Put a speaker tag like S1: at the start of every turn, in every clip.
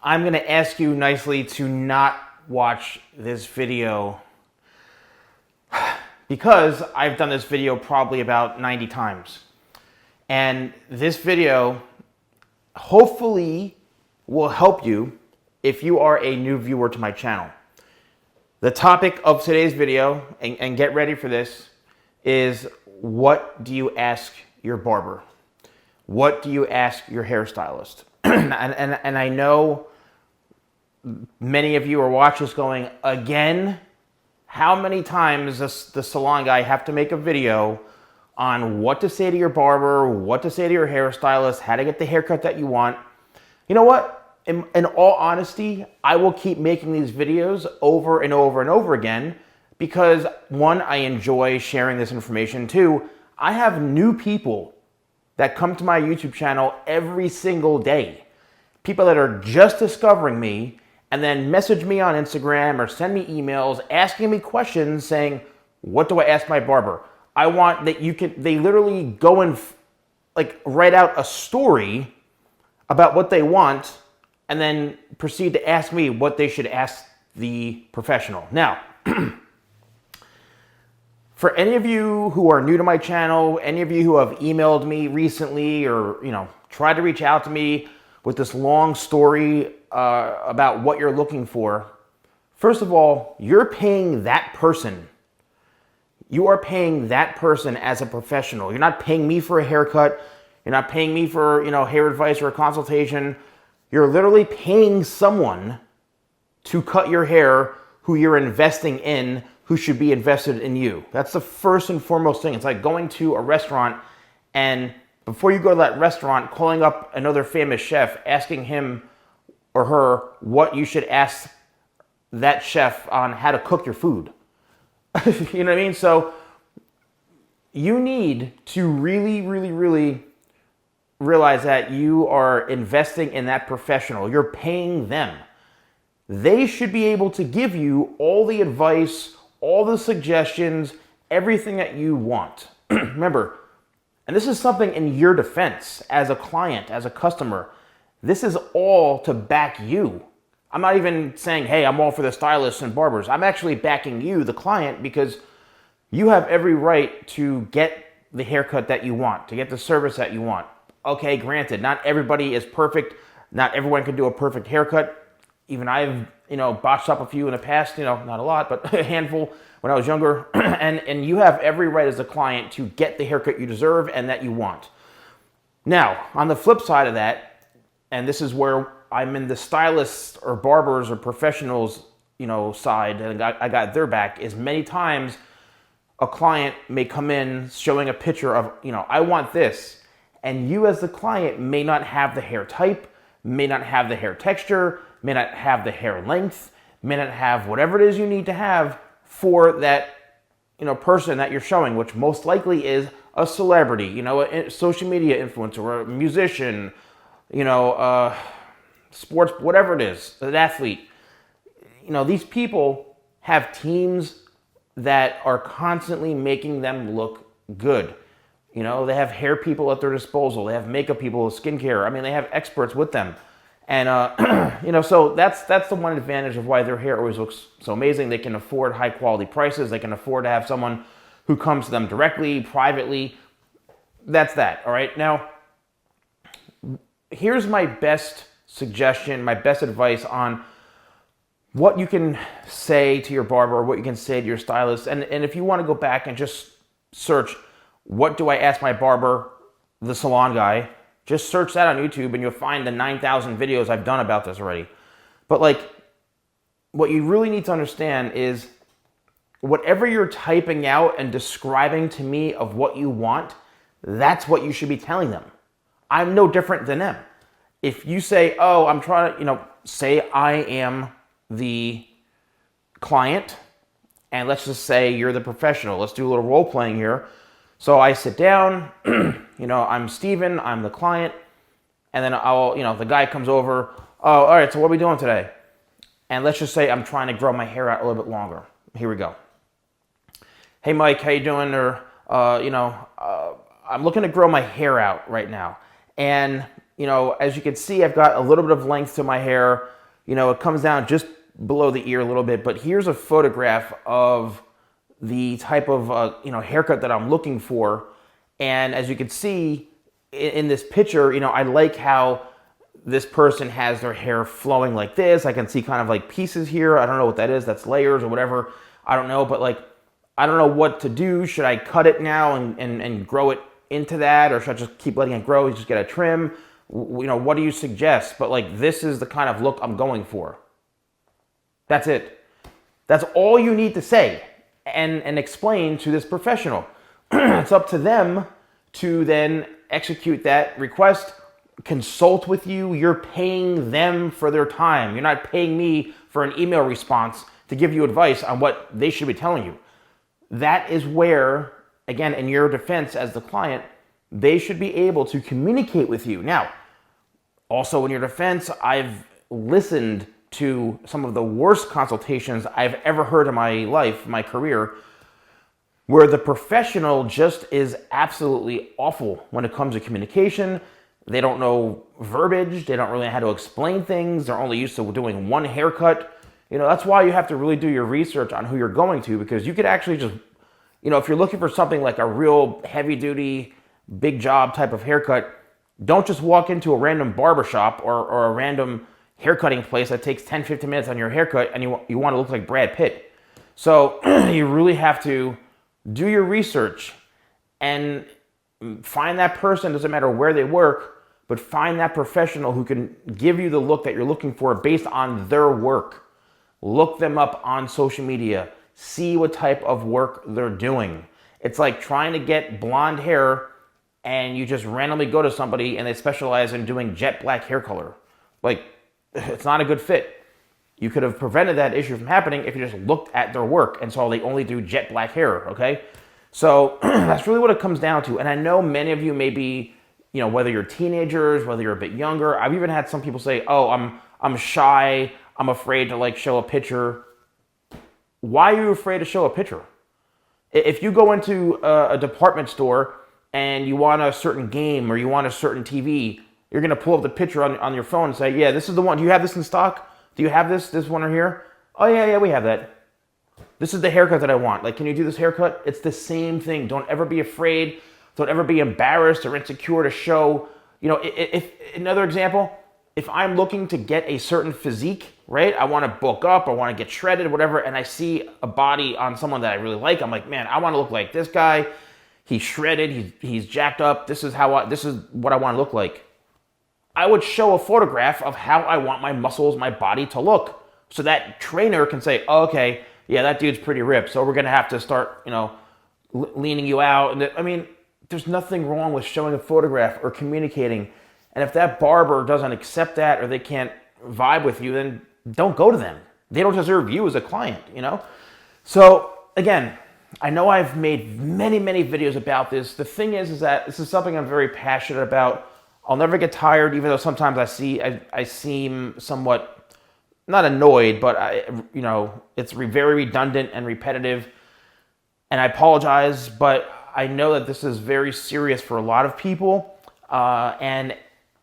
S1: I'm going to ask you nicely to not watch this video because I've done this video probably about 90 times. And this video hopefully will help you if you are a new viewer to my channel. The topic of today's video, and get ready for this, is what do you ask your barber? What do you ask your hairstylist? and I know many of you are watching this going, again, how many times does the salon guy have to make a video on what to say to your barber, what to say to your hairstylist, how to get the haircut that you want? You know what? In all honesty, I will keep making these videos over and over and over again because, one, I enjoy sharing this information. Two, I have new people that come to my YouTube channel every single day. People that are just discovering me and then message me on Instagram or send me emails asking me questions saying, what do I ask my barber? I want that they literally go and write out a story about what they want and then proceed to ask me what they should ask the professional. Now, for any of you who are new to my channel, any of you who have emailed me recently or tried to reach out to me with this long story about what you're looking for, first of all, you're paying that person. You are paying that person as a professional. You're not paying me for a haircut. You're not paying me for hair advice or a consultation. You're literally paying someone to cut your hair who you're investing in, who should be invested in you. That's the first and foremost thing. It's like going to a restaurant and before you go to that restaurant, calling up another famous chef, asking him or her what you should ask that chef on how to cook your food. You know what I mean? So you need to really, really, really realize that you are investing in that professional. You're paying them. They should be able to give you all the advice, all the suggestions, everything that you want. Remember, and this is something in your defense as a client, as a customer, this is all to back you. I'm not even saying, hey, I'm all for the stylists and barbers. I'm actually backing you, the client, because you have every right to get the haircut that you want, to get the service that you want. Okay, granted, not everybody is perfect. Not everyone can do a perfect haircut. Even I've, botched up a few in the past, not a lot, but a handful when I was younger. and you have every right as a client to get the haircut you deserve and that you want. Now, on the flip side of that, and this is where I'm in the stylists or barbers or professionals, side, and I got their back, is many times a client may come in showing a picture of, I want this. And you as the client may not have the hair type, may not have the hair texture, may not have the hair length, may not have whatever it is you need to have for that person that you're showing, which most likely is a celebrity, a social media influencer or a musician, sports, whatever it is, an athlete. These people have teams that are constantly making them look good. They have hair people at their disposal. They have makeup people, skincare. I mean, they have experts with them. And, so that's the one advantage of why their hair always looks so amazing. They can afford high quality prices. They can afford to have someone who comes to them directly, privately. That's that, all right? Now, here's my best suggestion, my best advice on what you can say to your barber, what you can say to your stylist. And if you want to go back and just search, what do I ask my barber, the salon guy? Just search that on YouTube and you'll find the 9,000 videos I've done about this already. But what you really need to understand is whatever you're typing out and describing to me of what you want, that's what you should be telling them. I'm no different than them. If you say, oh, I'm trying to, say I am the client, and let's just say you're the professional. Let's do a little role playing here. So I sit down, I'm Steven, I'm the client, and then the guy comes over, oh, all right, so what are we doing today? And let's just say I'm trying to grow my hair out a little bit longer. Here we go. Hey, Mike, how you doing? Or, I'm looking to grow my hair out right now. And, you know, as you can see, I've got a little bit of length to my hair. You know, it comes down just below the ear a little bit, but here's a photograph of the type of, you know, haircut that I'm looking for. And as you can see in this picture, you know, I like how this person has their hair flowing like this. I can see kind of like pieces here. I don't know what that is. That's layers or whatever. I don't know, but like, I don't know what to do. Should I cut it now and grow it into that? Or should I just keep letting it grow? You just get a trim? You know, what do you suggest? But like, this is the kind of look I'm going for. That's it. That's all you need to say and explain to this professional. It's up to them to then execute that request, consult with you. You're paying them for their time. You're not paying me for an email response to give you advice on what they should be telling you. That is where, again, in your defense as the client, they should be able to communicate with you. Now, also in your defense, I've listened to some of the worst consultations I've ever heard in my life, my career, where the professional just is absolutely awful when it comes to communication. They don't know verbiage. They don't really know how to explain things. They're only used to doing one haircut. You know, that's why you have to really do your research on who you're going to, because you could actually just, you know, if you're looking for something like a real heavy duty, big job type of haircut, don't just walk into a random barbershop or a random haircutting place that takes 10, 15 minutes on your haircut and you want to look like Brad Pitt. So you really have to do your research and find that person. Doesn't matter where they work, but find that professional who can give you the look that you're looking for based on their work. Look them up on social media. See what type of work they're doing. It's like trying to get blonde hair and you just randomly go to somebody and they specialize in doing jet black hair color. Like, it's not a good fit. You could have prevented that issue from happening if you just looked at their work and saw they only do jet black hair, okay? So that's really what it comes down to. And I know many of you may be, you know, whether you're teenagers, whether you're a bit younger. I've even had some people say, oh, I'm shy. I'm afraid to like show a picture. Why are you afraid to show a picture? If you go into a department store and you want a certain game or you want a certain TV, you're going to pull up the picture on your phone and say, yeah, this is the one. Do you have this in stock? Do you have this one right here? Oh, yeah, we have that. This is the haircut that I want. Like, can you do this haircut? It's the same thing. Don't ever be afraid. Don't ever be embarrassed or insecure to show. You know, if another example, if I'm looking to get a certain physique, right? I want to bulk up, I want to get shredded, whatever, and I see a body on someone that I really like. I'm like, man, I want to look like this guy. He's shredded. He's jacked up. This is what I want to look like. I would show a photograph of how I want my muscles, my body to look, so that trainer can say, oh, okay, yeah, that dude's pretty ripped, so we're going to have to start, you know, leaning you out. And I mean, there's nothing wrong with showing a photograph or communicating. And if that barber doesn't accept that or they can't vibe with you, then don't go to them. They don't deserve you as a client, you know? So again, I know I've made many, many videos about this. The thing is that this is something I'm very passionate about. I'll never get tired, even though sometimes I seem somewhat, not annoyed, but you know, it's very redundant and repetitive. And I apologize, but I know that this is very serious for a lot of people. And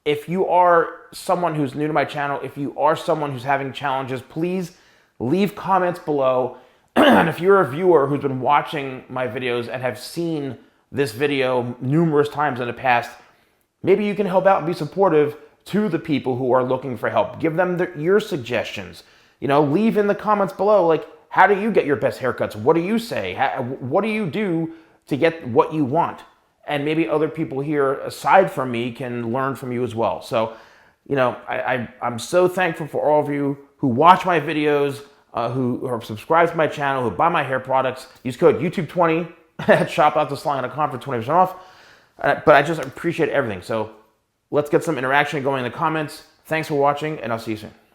S1: if you are someone who's new to my channel, if you are someone who's having challenges, please leave comments below. And if you're a viewer who's been watching my videos and have seen this video numerous times in the past, maybe you can help out and be supportive to the people who are looking for help. Give them your suggestions. You know, leave in the comments below, like, how do you get your best haircuts? What do you say? What do you do to get what you want? And maybe other people here, aside from me, can learn from you as well. So, you know, I'm so thankful for all of you who watch my videos, who are subscribed to my channel, who buy my hair products. Use code YouTube20 at shop.thesalon.com for 20% off. But I just appreciate everything. So let's get some interaction going in the comments. Thanks for watching, and I'll see you soon.